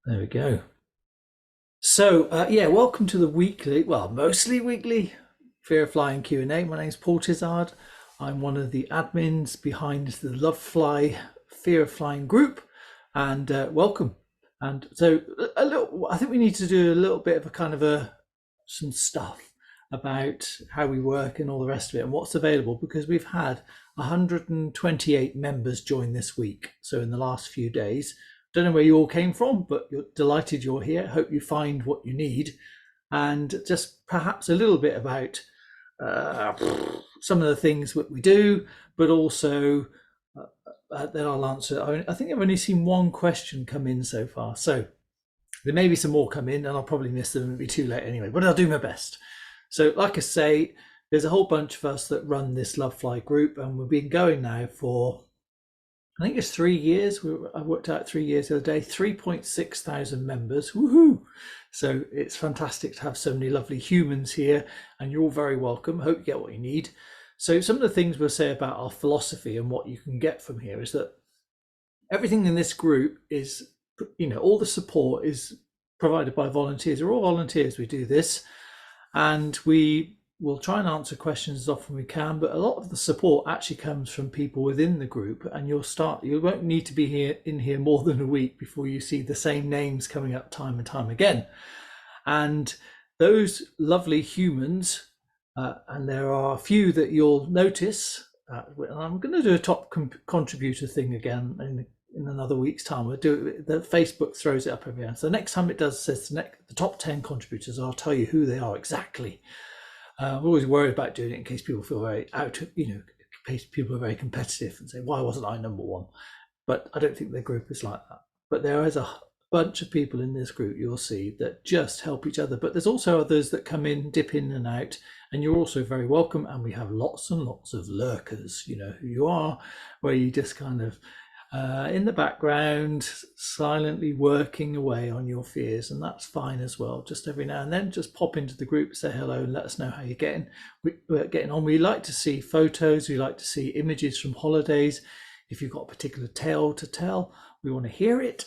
There we go. So, yeah, welcome to the weekly, well, mostly weekly Fear of Flying Q&A. My name's Paul Tizard. I'm one of the admins behind the Lovefly Fear of Flying group, and welcome. And so, I think we need to do a little bit of a kind of some stuff about how we work and all the rest of it and what's available because we've had 128 members join this week. So in the last few days, don't know where you all came from, but you're delighted you're here. Hope you find what you need, and just perhaps a little bit about uh, some of the things that we do, but also then I'll answer. I think I've only seen one question come in so far, so there may be some more come in, and I'll probably miss them. It'll be too late anyway, but I'll do my best. So, like I say, there's a whole bunch of us that run this Lovefly group, and we've been going now for I think it's 3 years. I worked out 3 years the other day. 3.6 thousand members. Woohoo! So it's fantastic to have so many lovely humans here, and you're all very welcome. Hope you get what you need. So some of the things we'll say about our philosophy and what you can get from here is that everything in this group is, all the support is provided by volunteers. We're all volunteers. We do this, and we'll try and answer questions as often as we can, but a lot of the support actually comes from people within the group, and you won't need to be here more than a week before you see the same names coming up time and time again. And those lovely humans, and there are a few that you'll notice, I'm going to do a top contributor thing again in another week's time. We'll do it. The Facebook throws it up every year. So next time it does says the top 10 contributors, I'll tell you who they are exactly. I'm always worried about doing it in case people feel very in case people are very competitive and say, why wasn't I number one? But I don't think the group is like that. But there is a bunch of people in this group you'll see that just help each other. But there's also others that come in, dip in and out, and you're also very welcome. And we have lots and lots of lurkers, you know who you are, where you just kind of in the background, silently working away on your fears, and that's fine as well. Just every now and then, just pop into the group, say hello, and let us know how you're getting on. We like to see photos, we like to see images from holidays. If you've got a particular tale to tell, we want to hear it.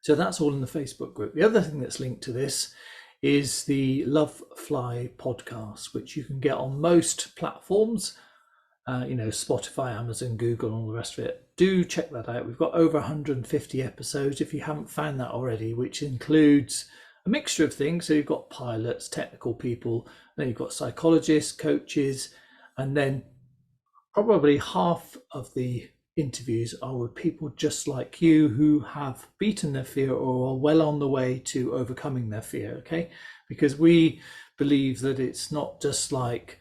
So that's all in the Facebook group. The other thing that's linked to this is the Lovefly podcast, which you can get on most platforms. Spotify, Amazon, Google, and all the rest of it. Do check that out. We've got over 150 episodes if you haven't found that already, which includes a mixture of things. So you've got pilots, technical people, then you've got psychologists, coaches, and then probably half of the interviews are with people just like you who have beaten their fear or are well on the way to overcoming their fear, okay? Because we believe that it's not just like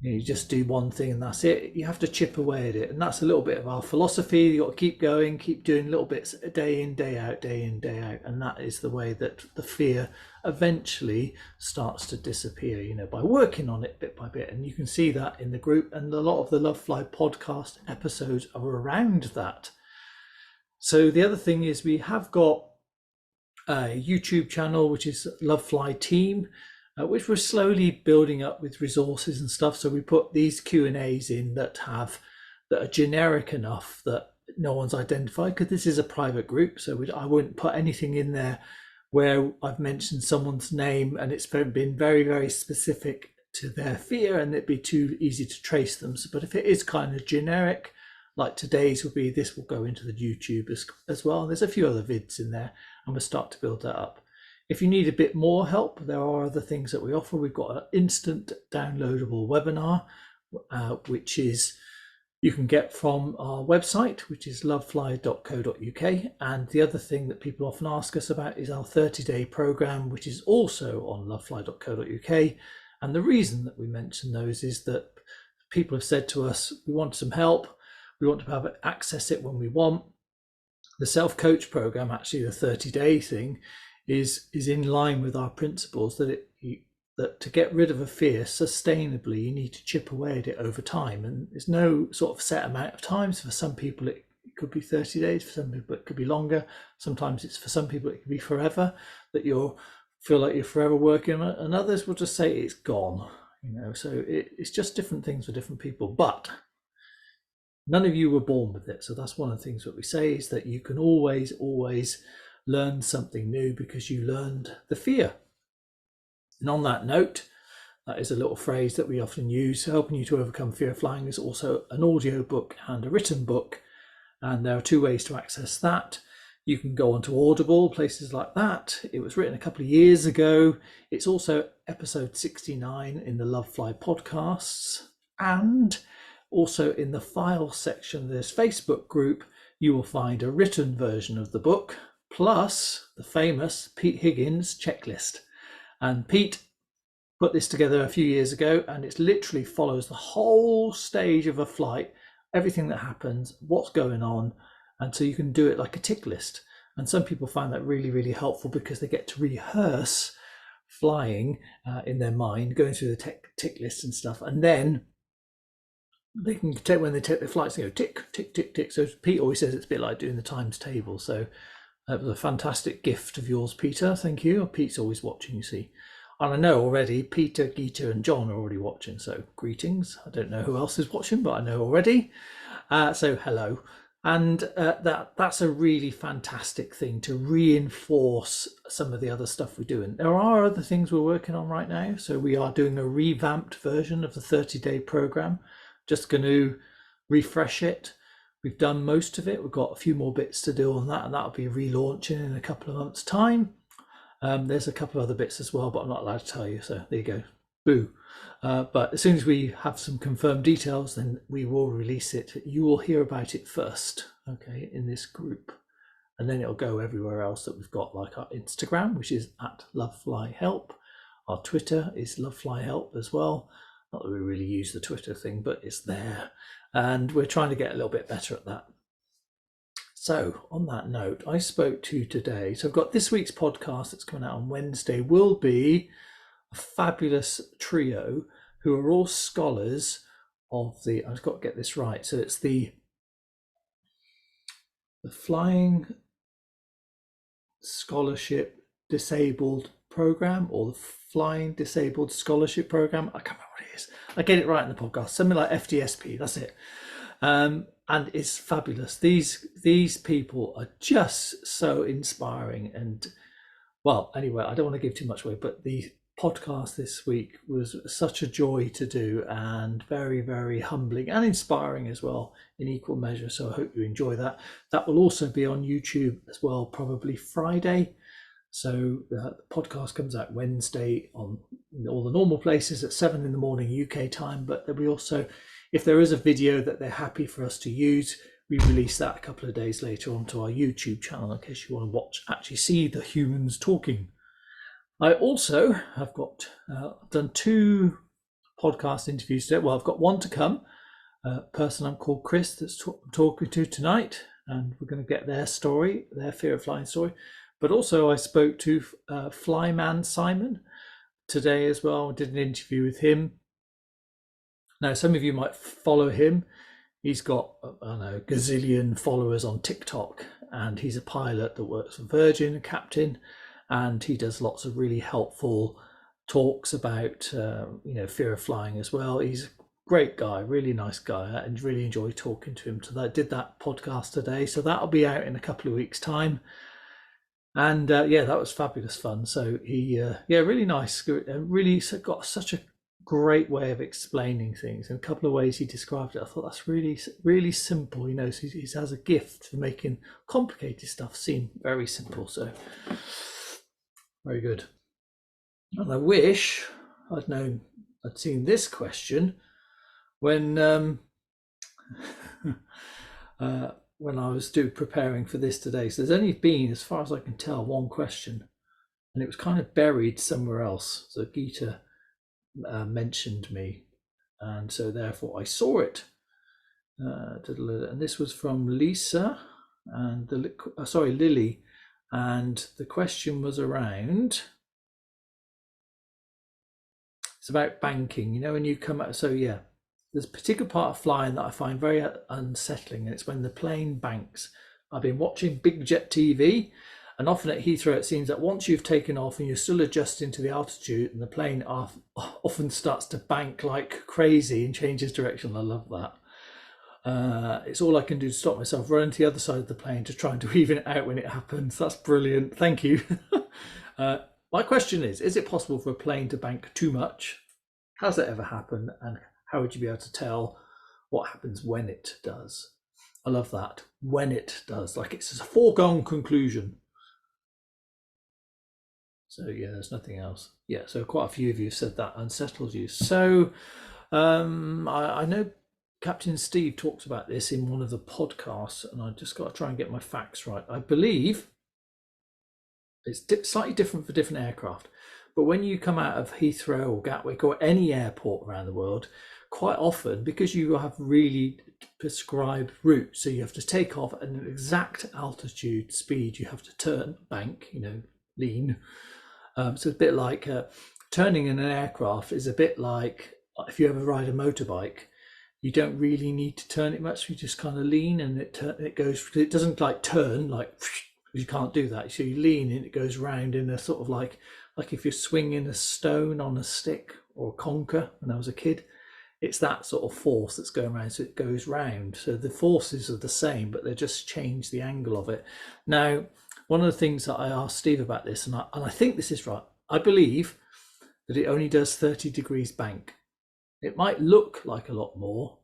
you just do one thing and that's it. You have to chip away at it, and that's a little bit of our philosophy. You got to keep going, keep doing little bits day in, day out, day in, day out, and that is the way that the fear eventually starts to disappear. By working on it bit by bit, and you can see that in the group. And a lot of the Lovefly podcast episodes are around that. So the other thing is we have got a YouTube channel which is Lovefly Team, which we're slowly building up with resources and stuff. So we put these Q&As in that are generic enough that no one's identified, because this is a private group. So I wouldn't put anything in there where I've mentioned someone's name and it's been very, very specific to their fear, and it'd be too easy to trace them. But if it is kind of generic, like today's will be, this will go into the YouTube as well. There's a few other vids in there, and we'll start to build that up. If you need a bit more help, there are other things that we offer. We've got an instant downloadable webinar, which is you can get from our website, which is lovefly.co.uk. And the other thing that people often ask us about is our 30-day program, which is also on lovefly.co.uk. And the reason that we mention those is that people have said to us, we want some help. We want to have access it when we want. The self-coach program, actually the 30-day thing, is in line with our principles that to get rid of a fear sustainably, you need to chip away at it over time. And there's no sort of set amount of times. For some people, it could be 30 days. For some people, it could be longer. Sometimes for some people, it could be forever, that you'll feel like you're forever working on it. And others will just say it's gone, so it's just different things for different people. But none of you were born with it. So that's one of the things that we say, is that you can always learned something new because you learned the fear. And on that note, that is a little phrase that we often use. Helping you to overcome fear of flying is also an audio book and a written book. And there are two ways to access that. You can go onto Audible, places like that. It was written a couple of years ago. It's also episode 69 in the Lovefly podcasts. And also in the file section of this Facebook group, you will find a written version of the book, plus the famous Pete Higgins checklist. And Pete put this together a few years ago, and it literally follows the whole stage of a flight, everything that happens, what's going on, and so you can do it like a tick list. And some people find that really, really helpful because they get to rehearse flying in their mind, going through the tick list and stuff, and then they can take, when they take their flights, they go tick, tick, tick, tick. So Pete always says it's a bit like doing the times table. So that was a fantastic gift of yours, Peter. Thank you. Pete's always watching, you see. And I know already Peter, Geeta and John are already watching, so greetings. I don't know who else is watching, but I know already. So hello. And that's a really fantastic thing to reinforce some of the other stuff we're doing. There are other things we're working on right now. So we are doing a revamped version of the 30-day program. Just going to refresh it. We've done most of it. We've got a few more bits to do on that, and that'll be relaunching in a couple of months' time. There's a couple of other bits as well, but I'm not allowed to tell you, so there you go. Boo. But as soon as we have some confirmed details, then we will release it. You will hear about it first, okay, in this group. And then it'll go everywhere else that we've got, like our Instagram, which is at LoveflyHelp. Our Twitter is LoveflyHelp as well. Not that we really use the Twitter thing, but it's there. And we're trying to get a little bit better at that. So on that note, I spoke to today. So I've got this week's podcast that's coming out on Wednesday will be a fabulous trio who are all scholars of the, I've got to get this right. So it's the Flying Scholarship Disabled Program, or the Flying Disabled Scholarship Program. I can't remember what it is. I get it right in the podcast. Something like FDSP, that's it. And it's fabulous. These people are just so inspiring. And well, anyway, I don't want to give too much away, but the podcast this week was such a joy to do, and very, very humbling and inspiring as well in equal measure. So I hope you enjoy that. That will also be on YouTube as well, probably Friday. So the podcast comes out Wednesday on all the normal places at 7 in the morning UK time, but there'll be also, if there is a video that they're happy for us to use, we release that a couple of days later onto our YouTube channel in case you want to watch, actually see the humans talking. I also have got done 2 podcast interviews today. Well, I've got one to come. A person I'm called Chris that's talking to tonight, and we're going to get their story, their fear of flying story. But also I spoke to Flyman Simon today as well. I did an interview with him. Now, some of you might follow him. He's got, I don't know, a gazillion followers on TikTok, and he's a pilot that works for Virgin, a captain, and he does lots of really helpful talks about, fear of flying as well. He's a great guy, really nice guy, and really enjoy talking to him. So I did that podcast today. So that'll be out in a couple of weeks' time. And yeah, that was fabulous fun. So he, really nice, really got such a great way of explaining things, and a couple of ways he described it. I thought that's really, really simple. You know, so he has a gift for making complicated stuff seem very simple. So very good. And I wish I'd seen this question when when I was preparing for this today. So there's only been, as far as I can tell, one question, and it was kind of buried somewhere else. So Geeta mentioned me, and so therefore I saw it. And this was from Lisa and Lily, and the question was around. It's about banking. You know, when you come out. So yeah. There's a particular part of flying that I find very unsettling, and it's when the plane banks. I've been watching Big Jet TV, and often at Heathrow it seems that once you've taken off and you're still adjusting to the altitude, and the plane often starts to bank like crazy and changes direction. I love that. It's all I can do to stop myself running to the other side of the plane to try and to even it out when it happens. That's brilliant. Thank you. My question is it possible for a plane to bank too much? Has that ever happened? And how would you be able to tell what happens when it does? I love that. When it does. Like it's a foregone conclusion. So yeah, there's nothing else. Yeah, so quite a few of you said that unsettles you. So I know Captain Steve talks about this in one of the podcasts, and I just got to try and get my facts right. I believe it's slightly different for different aircraft, but when you come out of Heathrow or Gatwick or any airport around the world, quite often because you have really prescribed routes, so you have to take off at an exact altitude speed, you have to turn bank, lean. So it's a bit like turning in an aircraft is a bit like if you ever ride a motorbike, you don't really need to turn it much. You just kind of lean and it goes. It doesn't like turn like you can't do that. So you lean and it goes round in a sort of like if you're swinging a stone on a stick or a conker. When I was a kid, it's that sort of force that's going around. So it goes round. So the forces are the same, but they just change the angle of it. Now, one of the things that I asked Steve about this, and I think this is right. I believe that it only does 30 degrees bank. It might look like a lot more,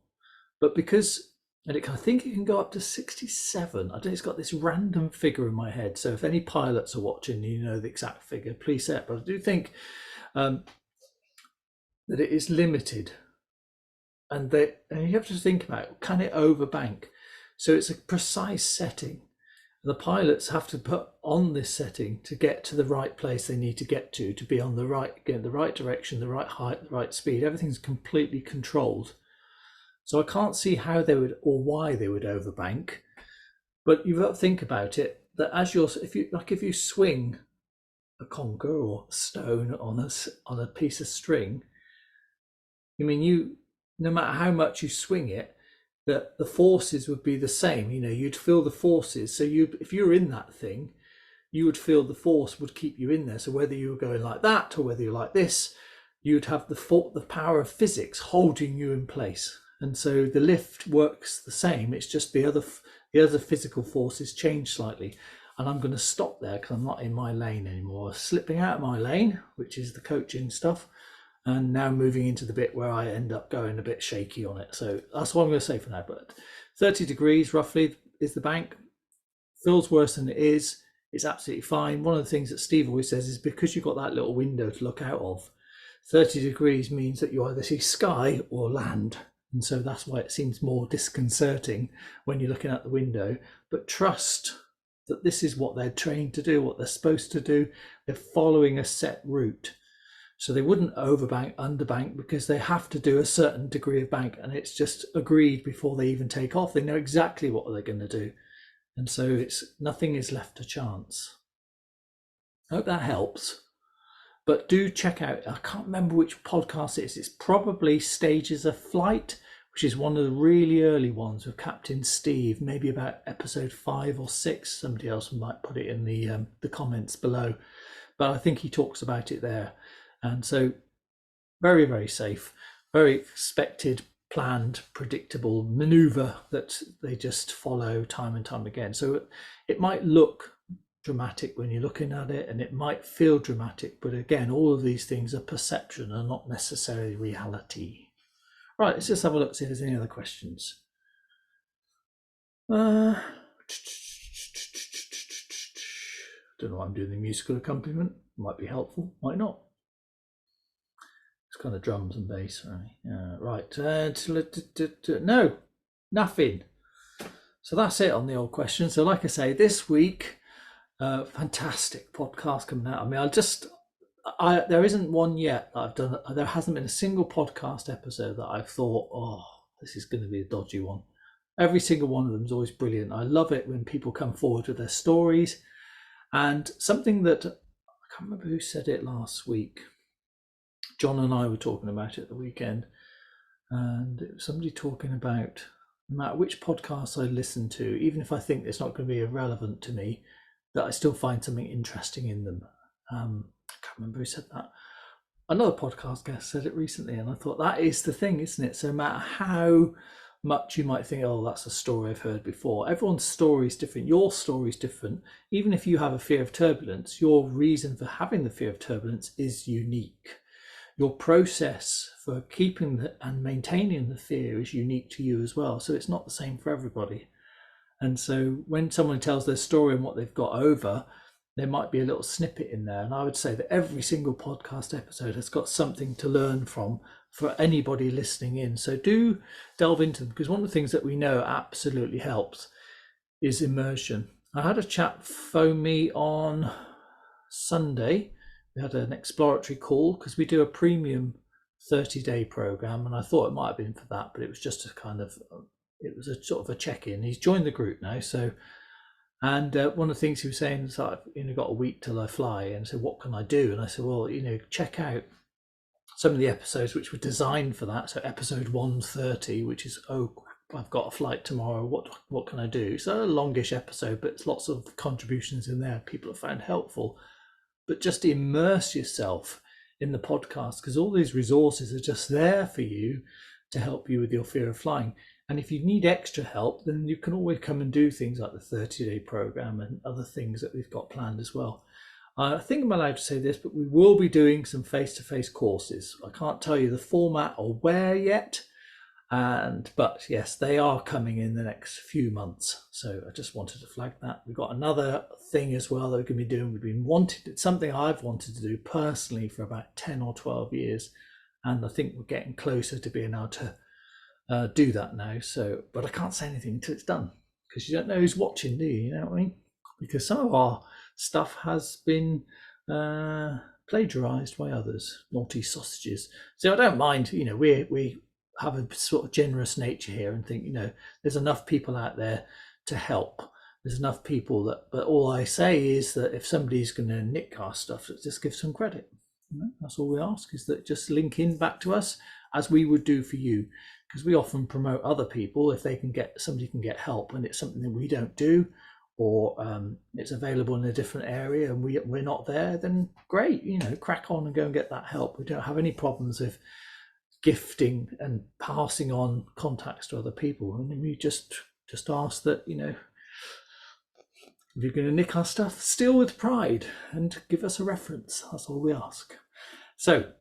but because, and I think it can go up to 67. I don't know, it's got this random figure in my head. So if any pilots are watching, you know the exact figure, please say it. But I do think that it is limited. And you have to think about, can it overbank? So it's a precise setting. The pilots have to put on this setting to get to the right place they need to get to be on the right direction, the right height, the right speed. Everything's completely controlled. So I can't see how they would or why they would overbank. But you've got to think about it, that if you swing a conker or stone on a piece of string, no matter how much you swing it, that the forces would be the same. You'd feel the forces. So if you were in that thing, you would feel the force would keep you in there. So whether you were going like that or whether you're like this, you'd have the power of physics holding you in place. And so the lift works the same. It's just the other physical forces change slightly. And I'm going to stop there because I'm not in my lane anymore. Slipping out of my lane, which is the coaching stuff, and now moving into the bit where I end up going a bit shaky on it. So that's what I'm going to say for now. But 30 degrees roughly is the bank. Feels worse than it is. It's absolutely fine. One of the things that Steve always says is because you've got that little window to look out of, 30 degrees means that you either see sky or land. And so that's why it seems more disconcerting when you're looking out the window. But trust that this is what they're trained to do, what they're supposed to do. They're following a set route. So they wouldn't overbank, underbank, because they have to do a certain degree of bank, and it's just agreed before they even take off. They know exactly what they're going to do, and so nothing is left to chance. I hope that helps. But do check out, I can't remember which podcast it is. It's probably Stages of Flight, which is one of the really early ones with Captain Steve, maybe about episode 5 or 6. Somebody else might put it in the comments below, but I think he talks about it there. And so very, very safe, very expected, planned, predictable maneuver that they just follow time and time again. So it might look dramatic when you're looking at it, and it might feel dramatic, but again, all of these things are perception and not necessarily reality. Right, let's just have a look, see if there's any other questions. Don't know why I'm doing the musical accompaniment. Might be helpful, might not. It's kind of drums and bass, right? Right. No, nothing. So that's it on the old question. So like I say, this week, fantastic podcast coming out. There isn't one yet that I've done. There hasn't been a single podcast episode that I've thought, oh, this is going to be a dodgy one. Every single one of them is always brilliant. I love it when people come forward with their stories. And something that, I can't remember who said it last week. John and I were talking about it at the weekend, and it was somebody talking about no matter which podcast I listen to, even if I think it's not going to be irrelevant to me, that I still find something interesting in them. I can't remember who said that. Another podcast guest said it recently, and I thought that is the thing, isn't it? So no matter how much you might think, oh, that's a story I've heard before. Everyone's story is different. Your story is different. Even if you have a fear of turbulence, your reason for having the fear of turbulence is unique. Your process for keeping and maintaining the fear is unique to you as well. So it's not the same for everybody. And so when someone tells their story and what they've got over, there might be a little snippet in there. And I would say that every single podcast episode has got something to learn from for anybody listening in. So do delve into them, because one of the things that we know absolutely helps is immersion. I had a chap phone me on Sunday. We had an exploratory call because we do a premium 30-day program, and I thought it might have been for that, but it was just a kind of, it was a sort of a check-in. He's joined the group now, so, and one of the things he was saying is, I've got a week till I fly, and so what can I do? And I said, well, check out some of the episodes which were designed for that. So episode 130, which is, oh, I've got a flight tomorrow, what can I do? So a longish episode, but it's lots of contributions in there people have found helpful. But just immerse yourself in the podcast, because all these resources are just there for you to help you with your fear of flying. And if you need extra help, then you can always come and do things like the 30-day program and other things that we've got planned as well. I think I'm allowed to say this, but we will be doing some face-to-face courses. I can't tell you the format or where yet, but yes, they are coming in the next few months. So I just wanted to flag that. We've got another thing as well that we're going to be doing. We've been it's something I've wanted to do personally for about 10 or 12 years, and I think we're getting closer to being able to do that now. So, but I can't say anything until it's done, because you don't know who's watching, do you? You know what I mean? Because some of our stuff has been plagiarized by others, naughty sausages. So I don't mind. We have a sort of generous nature here and think, there's enough people out there to help. There's enough people but all I say is that if somebody's going to nick our stuff, just give some credit. That's all we ask, is that just link in back to us as we would do for you, because we often promote other people if somebody can get help and it's something that we don't do, or it's available in a different area and we're not there, then great, crack on and go and get that help. We don't have any problems with gifting and passing on contacts to other people, and we just ask that, if you're going to nick our stuff, steal with pride and give us a reference. That's all we ask. So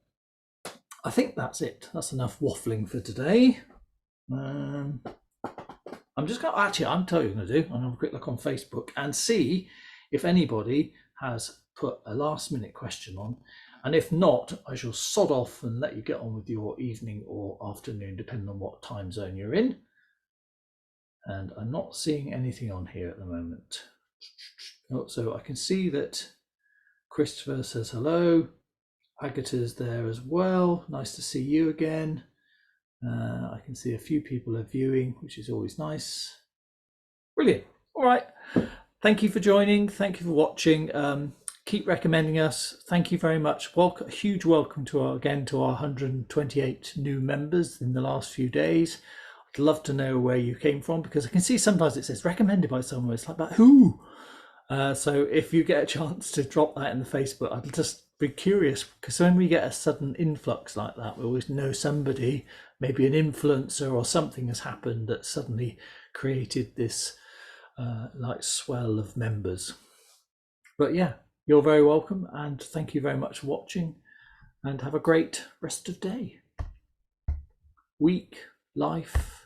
I think that's it. That's enough waffling for today. I'm just going to I'm going to do, I'm going to have a quick look on Facebook and see if anybody has put a last minute question on. And if not, I shall sod off and let you get on with your evening or afternoon, depending on what time zone you're in. And I'm not seeing anything on here at the moment. So I can see that Christopher says hello. Agatha's there as well. Nice to see you again. I can see a few people are viewing, which is always nice. Brilliant. All right. Thank you for joining. Thank you for watching. Keep recommending us. Thank you very much. A huge welcome to our 128 new members in the last few days. I'd love to know where you came from, because I can see sometimes it says recommended by someone. It's like, but who? So if you get a chance to drop that in the Facebook, I'd just be curious, because when we get a sudden influx like that, we always know somebody, maybe an influencer or something has happened that suddenly created this like swell of members. But yeah, you're very welcome, and thank you very much for watching, and have a great rest of day, week, life.